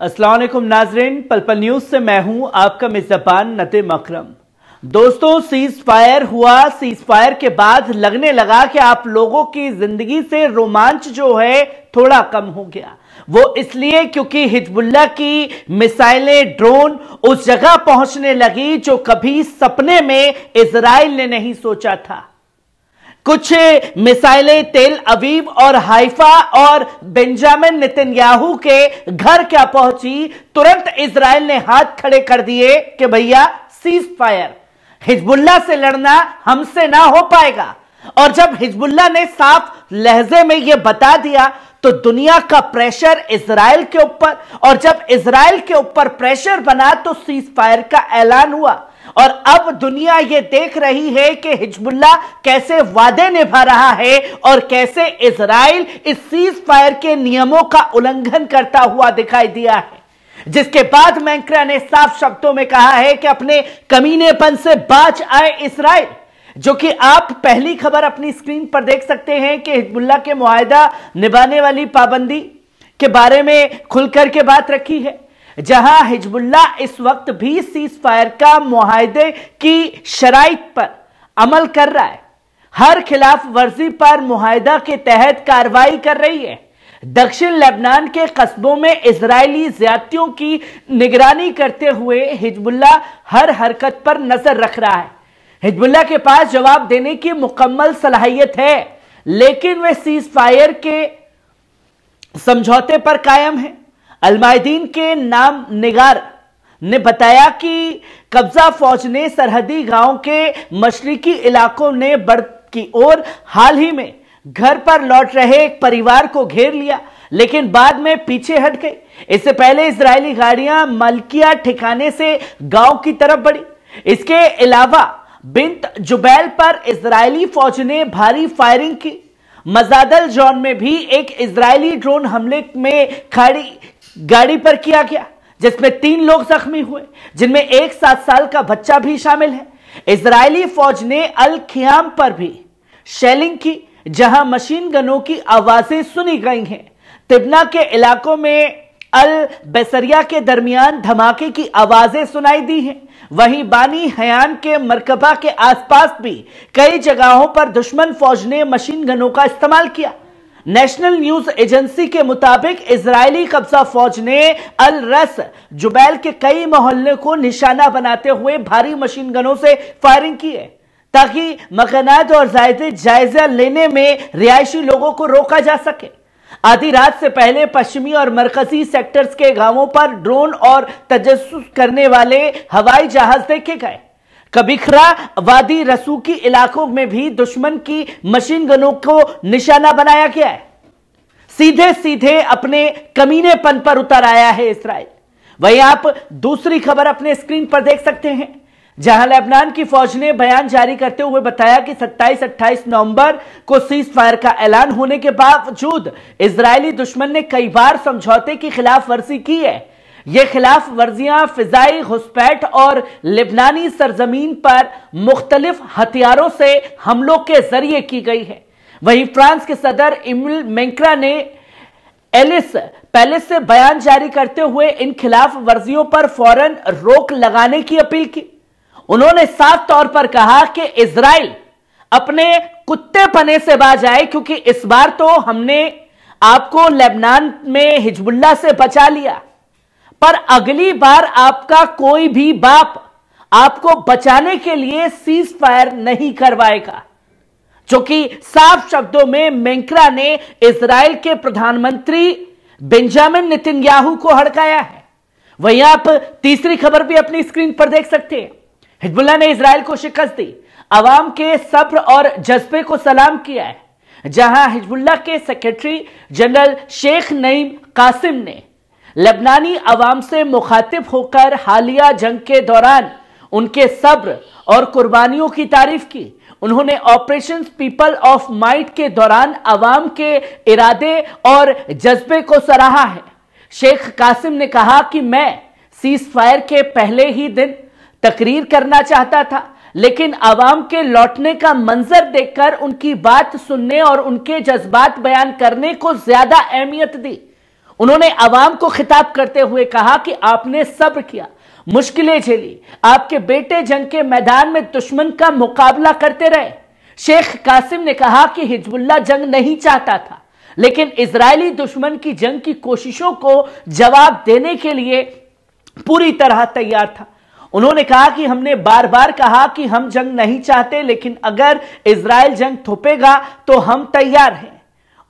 अस्सलाम वालेकुम नाजरीन, पल पल न्यूज से मैं हूं आपका मेजबान नदीम अकरम। दोस्तों, सीज फायर हुआ। सीज फायर के बाद लगने लगा कि आप लोगों की जिंदगी से रोमांच जो है थोड़ा कम हो गया। वो इसलिए क्योंकि हिजबुल्लाह की मिसाइलें, ड्रोन उस जगह पहुंचने लगी जो कभी सपने में इजराइल ने नहीं सोचा था। कुछ मिसाइलें तेल अवीव और हाइफा और बेंजामिन नेतन्याहू के घर क्या पहुंची, तुरंत इजराइल ने हाथ खड़े कर दिए कि भैया सीज फायर, हिजबुल्लाह से लड़ना हमसे ना हो पाएगा। और जब हिजबुल्लाह ने साफ लहजे में यह बता दिया तो दुनिया का प्रेशर इजराइल के ऊपर, और जब इजराइल के ऊपर प्रेशर बना तो सीज फायर का ऐलान हुआ। और अब दुनिया यह देख रही है कि हिजबुल्लाह कैसे वादे निभा रहा है और कैसे इजराइल इस सीज फायर के नियमों का उल्लंघन करता हुआ दिखाई दिया है। जिसके बाद मैंक्रा ने साफ शब्दों में कहा है कि अपने कमीनेपन से बाज आए इजराइल, जो कि आप पहली खबर अपनी स्क्रीन पर देख सकते हैं कि हिजबुल्लाह के मुआहदा निभाने वाली पाबंदी के बारे में खुलकर के बात रखी है, जहां हिजबुल्लाह इस वक्त भी सीज फायर का मुआहदे की शराइत पर अमल कर रहा है। हर खिलाफ वर्जी पर मुआहदा के तहत कार्रवाई कर रही है। दक्षिण लेबनान के कस्बों में इजरायली ज्यादतियों की निगरानी करते हुए हिजबुल्लाह हर हरकत पर नजर रख रहा है। हिजबुल्लाह के पास जवाब देने की मुकम्मल सलाहियत है, लेकिन वे सीज फायर के समझौते पर कायम है। अलमायदीन के नाम निगार ने बताया कि कब्जा फौज ने सरहदी गांव के मशरिकी इलाकों ने बढ़ की ओर हाल ही में घर पर लौट रहे एक परिवार को घेर लिया, लेकिन बाद में पीछे हट गई। इससे पहले इजरायली गाड़ियां मलकिया ठिकाने से गांव की तरफ बढ़ी। इसके अलावा बिंत जुबैल पर इजरायली फौज ने भारी फायरिंग की। मजादल जॉन में भी एक इजरायली ड्रोन हमले में खड़ी गाड़ी पर किया गया, जिसमें 3 लोग जख्मी हुए, जिनमें एक 7 साल का बच्चा भी शामिल है। इजरायली फौज ने अल खियाम पर भी शेलिंग की, जहां मशीन गनों की आवाजें सुनी गई हैं। तिब्ना के इलाकों में अल बेसरिया के दरमियान धमाके की आवाजें सुनाई दी हैं। वहीं बानी हयान के मरकबा के आसपास भी कई जगहों पर दुश्मन फौज ने मशीन गनों का इस्तेमाल किया। नेशनल न्यूज एजेंसी के मुताबिक इजरायली कब्जा फौज ने अल रस जुबैल के कई मोहल्ले को निशाना बनाते हुए भारी मशीन गनों से फायरिंग की है, ताकि मकानात और जायजा लेने में रिहायशी लोगों को रोका जा सके। आधी रात से पहले पश्चिमी और मरकजी सेक्टर्स के गांवों पर ड्रोन और तजस्सुस करने वाले हवाई जहाज देखे गए। कबिखरा वादी रसूकी इलाकों में भी दुश्मन की मशीन गनों को निशाना बनाया गया है। सीधे सीधे अपने कमीनेपन पर उतर आया है इजराइल। वहीं आप दूसरी खबर अपने स्क्रीन पर देख सकते हैं, जहां लेबनान की फौज ने बयान जारी करते हुए बताया कि 27-28 नवंबर को सीज फायर का ऐलान होने के बावजूद इजरायली दुश्मन ने कई बार समझौते की खिलाफ वर्जी की है। ये खिलाफ वर्जियां फिजाई घुसपैठ और लेबनानी सरजमीन पर मुख्तलिफ हथियारों से हमलों के जरिए की गई है। वहीं फ्रांस के सदर इमैनुअल मैक्रों ने एलिस पैलेस से बयान जारी करते हुए इन खिलाफ वर्जियों पर फौरन रोक लगाने की अपील की। उन्होंने साफ तौर पर कहा कि इजराइल अपने कुत्तेपने से बाज आए, क्योंकि इस बार तो हमने आपको लेबनान में हिजबुल्लाह से बचा लिया, पर अगली बार आपका कोई भी बाप आपको बचाने के लिए सीज फायर नहीं करवाएगा। जो कि साफ शब्दों में मैंक्रा ने इजराइल के प्रधानमंत्री बेंजामिन नेतन्याहू को हड़काया है। वहीं आप तीसरी खबर भी अपनी स्क्रीन पर देख सकते हैं। हिजबुल्लाह ने इजराइल को शिकस्त दी, अवाम के सब्र और जज्बे को सलाम किया है। जहां हिजबुल्लाह के सेक्रेटरी जनरल शेख नईम कासिम ने लेबनानी अवाम से मुखातिब होकर हालिया जंग के दौरान उनके सब्र और कुर्बानियों की तारीफ की। उन्होंने ऑपरेशन पीपल ऑफ माइट के दौरान अवाम के इरादे और जज्बे को सराहा है। शेख कासिम ने कहा कि मैं सीज फायर के पहले ही दिन तकरीर करना चाहता था, लेकिन अवाम के लौटने का मंजर देखकर उनकी बात सुनने और उनके जज्बात बयान करने को ज्यादा अहमियत दी। उन्होंने अवाम को खिताब करते हुए कहा कि आपने सब्र किया, मुश्किलें झेली, आपके बेटे जंग के मैदान में दुश्मन का मुकाबला करते रहे। शेख कासिम ने कहा कि हिजबुल्लाह जंग नहीं चाहता था, लेकिन इजरायली दुश्मन की जंग की कोशिशों को जवाब देने के लिए पूरी तरह तैयार था। उन्होंने कहा कि हमने बार बार कहा कि हम जंग नहीं चाहते, लेकिन अगर इजराइल जंग थोपेगा तो हम तैयार हैं।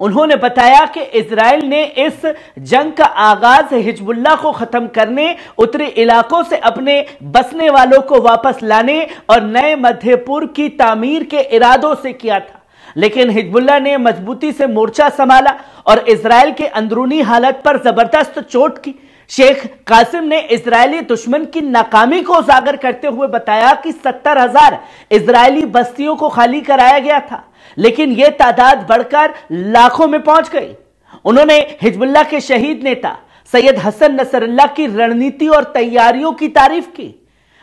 उन्होंने बताया कि इजराइल ने इस जंग का आगाज हिजबुल्लाह को खत्म करने, उत्तरी इलाकों से अपने बसने वालों को वापस लाने और नए मध्य पूर्व की तामीर के इरादों से किया था, लेकिन हिजबुल्लाह ने मजबूती से मोर्चा संभाला और इजराइल के अंदरूनी हालत पर जबरदस्त चोट की। शेख कासिम ने इजरायली दुश्मन की नाकामी को उजागर करते हुए बताया कि 70,000 इजरायली बस्तियों को खाली कराया गया था, लेकिन यह तादाद बढ़कर लाखों में पहुंच गई। उन्होंने हिजबुल्लाह के शहीद नेता सैयद हसन नसरुल्लाह की रणनीति और तैयारियों की तारीफ की,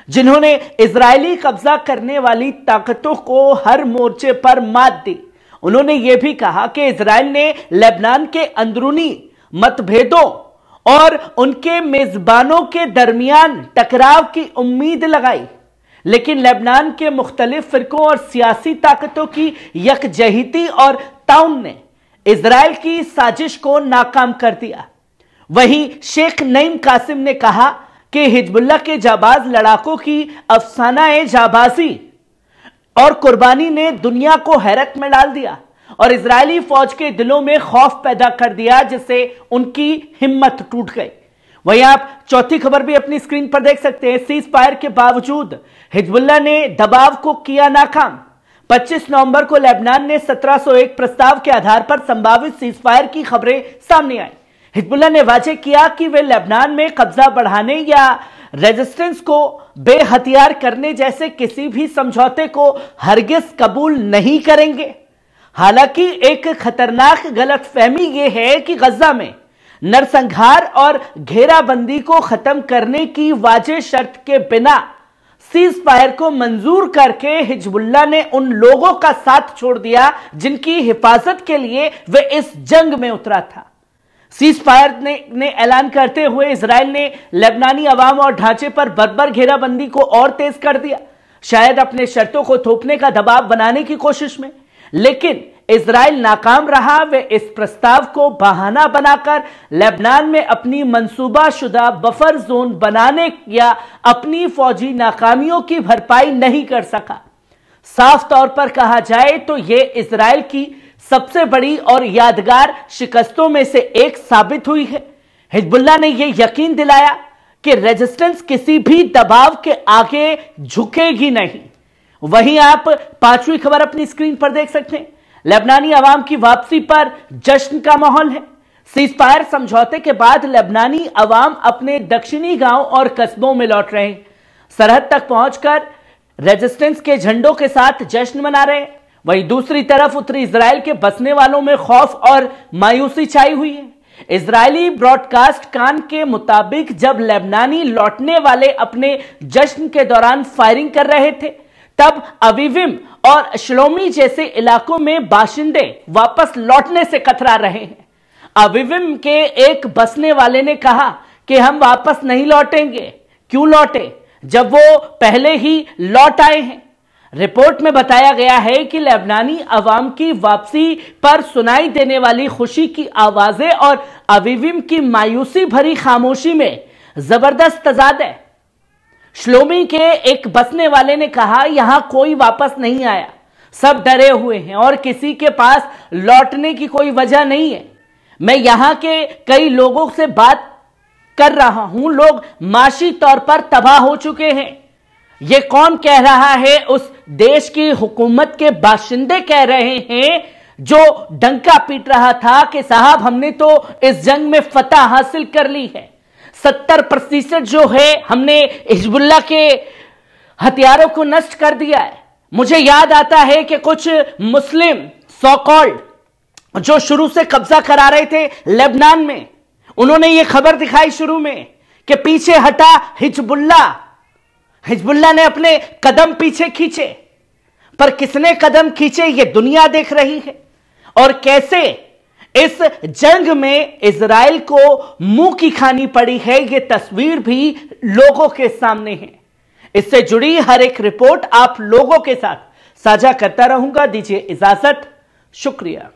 जिन्होंने इजरायली कब्जा करने वाली ताकतों को हर मोर्चे पर मात दी। उन्होंने यह भी कहा कि इजराइल ने लेबनान के अंदरूनी मतभेदों और उनके मेजबानों के दरमियान टकराव की उम्मीद लगाई, लेकिन लेबनान के मुख्तलिफ फिरकों और सियासी ताकतों की यकजहती और ताउन ने इजराइल की साजिश को नाकाम कर दिया। वहीं शेख नईम कासिम ने कहा कि हिजबुल्लाह के जाबाज लड़ाकों की अफसानाए जाबाजी और कुर्बानी ने दुनिया को हैरत में डाल दिया और इजरायली फौज के दिलों में खौफ पैदा कर दिया, जिससे उनकी हिम्मत टूट गई। वहीं आप चौथी खबर भी अपनी स्क्रीन पर देख सकते हैं। सीज फायर के बावजूद हिजबुल्लाह ने दबाव को किया नाकाम। 25 नवंबर को लेबनान ने 1701 प्रस्ताव के आधार पर संभावित सीज फायर की खबरें सामने आई। हिजबुल्लाह ने वाजे किया कि वे लेबनान में कब्जा बढ़ाने या रेजिस्टेंस को बेहथियार करने जैसे किसी भी समझौते को हरगिज कबूल नहीं करेंगे। हालांकि एक खतरनाक गलतफहमी यह है कि गजा में नरसंहार और घेराबंदी को खत्म करने की वाजे शर्त के बिना सीज फायर को मंजूर करके हिजबुल्लाह ने उन लोगों का साथ छोड़ दिया जिनकी हिफाजत के लिए वे इस जंग में उतरा था। सीज फायर ने ऐलान करते हुए इजराइल ने लेबनानी अवाम और ढांचे पर बर्बर घेराबंदी को और तेज कर दिया, शायद अपने शर्तों को थोपने का दबाव बनाने की कोशिश में, लेकिन इजराइल नाकाम रहा। वे इस प्रस्ताव को बहाना बनाकर लेबनान में अपनी मंसूबाशुदा बफर जोन बनाने या अपनी फौजी नाकामियों की भरपाई नहीं कर सका। साफ तौर पर कहा जाए तो यह इजराइल की सबसे बड़ी और यादगार शिकस्तों में से एक साबित हुई है। हिजबुल्लाह ने यह यकीन दिलाया कि रेजिस्टेंस किसी भी दबाव के आगे झुकेगी नहीं। वहीं आप पांचवी खबर अपनी स्क्रीन पर देख सकते हैं। लेबनानी अवाम की वापसी पर जश्न का माहौल है। सीज फायर समझौते के बाद लेबनानी अवाम अपने दक्षिणी गांव और कस्बों में लौट रहे हैं। सरहद तक पहुंचकर रेजिस्टेंस के झंडों के साथ जश्न मना रहे हैं। वहीं दूसरी तरफ उत्तरी इजराइल के बसने वालों में खौफ और मायूसी छाई हुई है। इजरायली ब्रॉडकास्ट कान के मुताबिक जब लेबनानी लौटने वाले अपने जश्न के दौरान फायरिंग कर रहे थे, तब अवीविम और श्लोमी जैसे इलाकों में बाशिंदे वापस लौटने से कतरा रहे हैं। अवीविम के एक बसने वाले ने कहा कि हम वापस नहीं लौटेंगे। क्यों लौटे जब वो पहले ही लौट आए हैं? रिपोर्ट में बताया गया है कि लेबनानी अवाम की वापसी पर सुनाई देने वाली खुशी की आवाजें और अवीविम की मायूसी भरी खामोशी में जबरदस्त तजाद है। श्लोमी के एक बसने वाले ने कहा, यहां कोई वापस नहीं आया, सब डरे हुए हैं और किसी के पास लौटने की कोई वजह नहीं है। मैं यहां के कई लोगों से बात कर रहा हूं, लोग माशी तौर पर तबाह हो चुके हैं। ये कौन कह रहा है? उस देश की हुकूमत के बाशिंदे कह रहे हैं जो डंका पीट रहा था कि साहब हमने तो इस जंग में फतह हासिल कर ली है। 70% जो है हमने हिजबुल्लाह के हथियारों को नष्ट कर दिया है। मुझे याद आता है कि कुछ मुस्लिम सो कॉल्ड जो शुरू से कब्जा करा रहे थे लेबनान में, उन्होंने ये खबर दिखाई शुरू में कि पीछे हटा हिजबुल्लाह। हिजबुल्लाह ने अपने कदम पीछे खींचे, पर किसने कदम खींचे ये दुनिया देख रही है। और कैसे इस जंग में इजराइल को मुंह की खानी पड़ी है, यह तस्वीर भी लोगों के सामने है। इससे जुड़ी हर एक रिपोर्ट आप लोगों के साथ साझा करता रहूंगा। दीजिए इजाजत, शुक्रिया।